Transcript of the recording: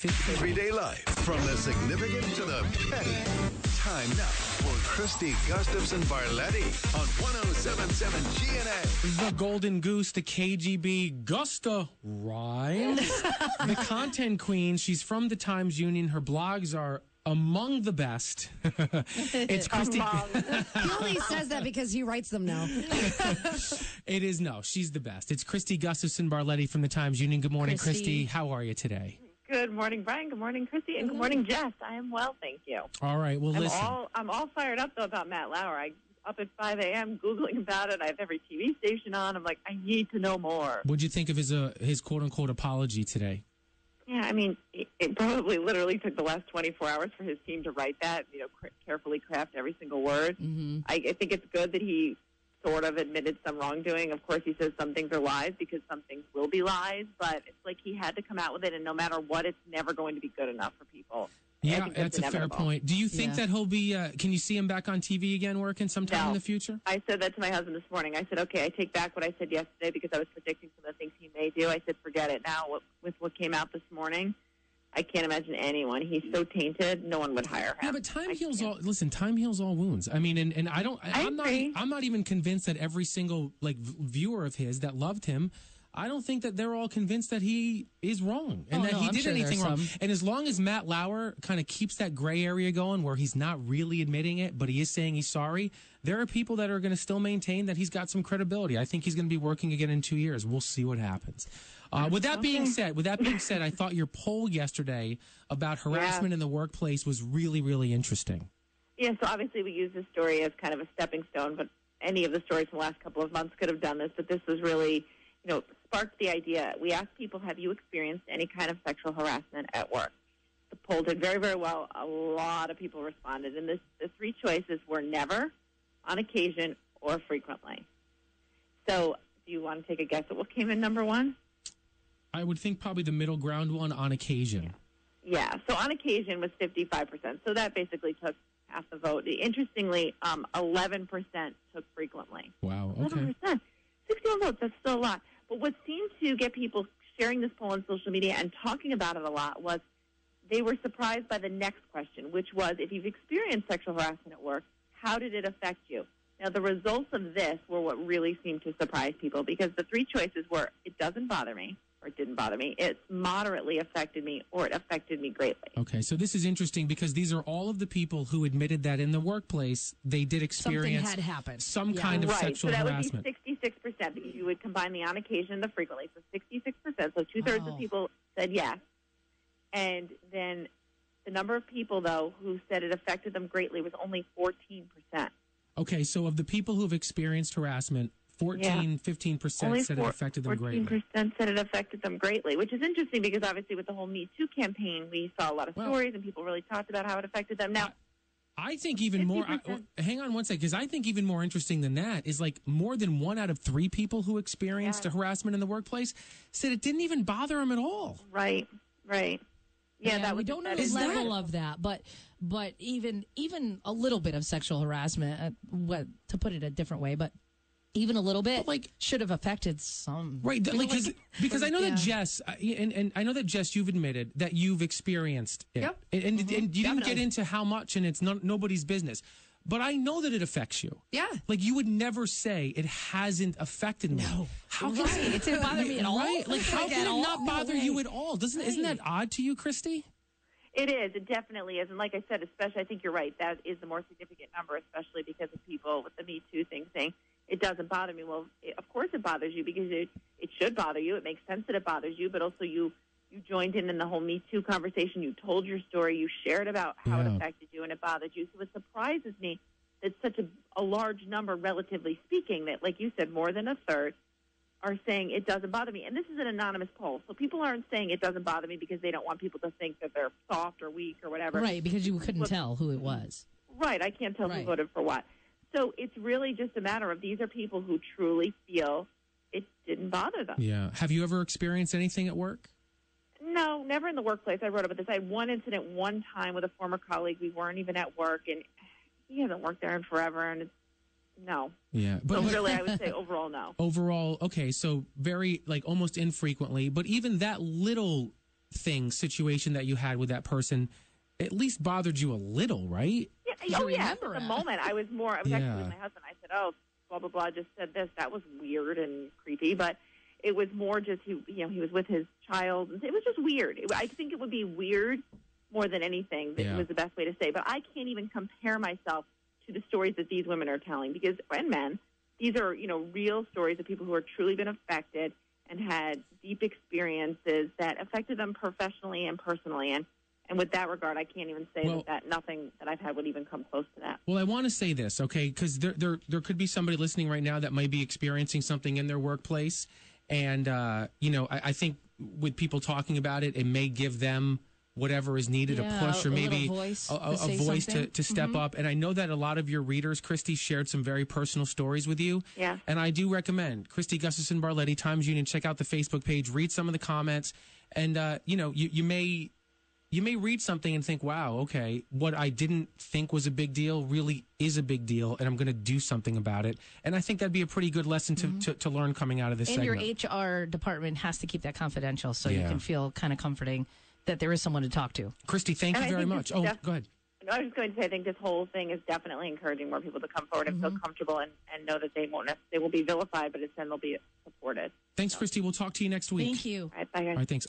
Everyday life, from the significant to the petty. Time now for Christy Gustafson Barletti on 107.7 GNA. The Golden Goose, the KGB Gusta Rhymes. The content queen. She's from the Times Union. Her blogs are among the best. It's Christy. He only says that because he writes them now. It is no, she's the best. It's Christy Gustafson Barletti from the Times Union. Good morning, Christy. How are you today? Good morning, Brian. Good morning, Christy. And good morning, Jess. I am well, thank you. All right. Well, listen. I'm all fired up, though, about Matt Lauer. I up at 5 a.m. Googling about it. I have every TV station on. I'm like, I need to know more. What'd you think of his quote-unquote apology today? Yeah, I mean, it probably literally took the last 24 hours for his team to write that, carefully craft every single word. Mm-hmm. I think it's good that he sort of admitted some wrongdoing. Of course, he says some things are lies because some things will be lies, but it's like he had to come out with it, and no matter what, it's never going to be good enough for people. Yeah, that's a fair point. Do you think that he'll be, can you see him back on TV again working sometime in the future? I said that to my husband this morning. I said, okay, I take back what I said yesterday because I was predicting some of the things he may do. I said, forget it now. With what came out this morning, I can't imagine anyone. He's so tainted, no one would hire him. Yeah, but time heals all wounds. I mean, and I'm not even convinced that every single viewer of his that loved him, I don't think that they're all convinced that he is wrong and he did anything wrong. And as long as Matt Lauer kind of keeps that gray area going where he's not really admitting it, but he is saying he's sorry, there are people that are going to still maintain that he's got some credibility. I think he's going to be working again in 2 years. We'll see what happens. With that being said, I thought your poll yesterday about harassment in the workplace was really, really interesting. Yeah, so obviously we use this story as kind of a stepping stone, but any of the stories from the last couple of months could have done this, but this was really, sparked the idea. We asked people, have you experienced any kind of sexual harassment at work? The poll did very, very well. A lot of people responded, and the three choices were never, on occasion, or frequently. So do you want to take a guess at what came in number one? I would think probably the middle ground one, on occasion. Yeah. So on occasion was 55%. So that basically took half the vote. Interestingly, 11% took frequently. Wow. Okay. 11%. 61 votes. That's still a lot. But what seemed to get people sharing this poll on social media and talking about it a lot was they were surprised by the next question, which was, if you've experienced sexual harassment at work, how did it affect you? Now, the results of this were what really seemed to surprise people, because the three choices were, it doesn't bother me, or it didn't bother me, it moderately affected me, or it affected me greatly. Okay, so this is interesting because these are all of the people who admitted that in the workplace they did experience something had happened. Some kind of sexual harassment. So that would be 66%, because you would combine the on occasion and the frequently. So 66%, so two-thirds of people said yes. And then the number of people, though, who said it affected them greatly was only 14%. Okay, so of the people who have experienced harassment, 15% said it affected them greatly. 14% said it affected them greatly, which is interesting because obviously with the whole Me Too campaign, we saw a lot of stories and people really talked about how it affected them. Now, I think even more, hang on one second, because I think even more interesting than that is more than 1 out of 3 people who experienced harassment in the workplace said it didn't even bother them at all. Right. Yeah, that we don't know the level of that, but even a little bit of sexual harassment, to put it a different way, but even a little bit, should have affected some. Right, because I know that Jess, and I know that Jess, you've admitted that you've experienced it. Yep. And you didn't get into how much, and it's nobody's business. But I know that it affects you. Yeah. You would never say it hasn't affected me. No. How can it didn't bother me at all? Right? How can it not bother you at all? Isn't that odd to you, Christy? It is. It definitely is. And like I said, especially, I think you're right. That is the more significant number, especially because of people with the Me Too thing saying, it doesn't bother me. Well, of course it bothers you because it should bother you. It makes sense that it bothers you, but also you joined in the whole Me Too conversation. You told your story. You shared about how it affected you, and it bothered you. So it surprises me that such a large number, relatively speaking, that, like you said, more than a third are saying it doesn't bother me. And this is an anonymous poll, so people aren't saying it doesn't bother me because they don't want people to think that they're soft or weak or whatever. Right, because you couldn't tell who it was. Right, I can't tell who voted for what. So it's really just a matter of these are people who truly feel it didn't bother them. Yeah. Have you ever experienced anything at work? No, never in the workplace. I wrote about this. I had one incident one time with a former colleague. We weren't even at work, and he hasn't worked there in forever, and no. Yeah. But so really, I would say overall, no. Overall, okay, so very, almost infrequently, but even that little situation that you had with that person at least bothered you a little, right? Yeah. Oh, yeah. At the moment, I was actually with my husband. I said, oh, blah, blah, blah, just said this. That was weird and creepy. But it was more just, he was with his child. It was just weird. I think it would be weird more than anything. That was the best way to say. But I can't even compare myself to the stories that these women are telling and men, these are, real stories of people who are truly been affected and had deep experiences that affected them professionally and personally. And with that regard, I can't even say that nothing that I've had would even come close to that. Well, I want to say this, okay, because there could be somebody listening right now that might be experiencing something in their workplace. And, I think with people talking about it, it may give them whatever is needed, a push or maybe a voice to step up. And I know that a lot of your readers, Christy, shared some very personal stories with you. Yeah. And I do recommend Christy Gustafson Barletti, Times Union. Check out the Facebook page, read some of the comments. And, you may read something and think, wow, okay, what I didn't think was a big deal really is a big deal, and I'm going to do something about it. And I think that'd be a pretty good lesson to learn coming out of this segment. And your HR department has to keep that confidential so you can feel kind of comforting that there is someone to talk to. Christy, thank you very much. Go ahead. I was just going to say, I think this whole thing is definitely encouraging more people to come forward and feel comfortable and know that they will be vilified, but then they'll be supported. Thanks, Christy. We'll talk to you next week. Thank you. All right, bye, guys. All right, thanks.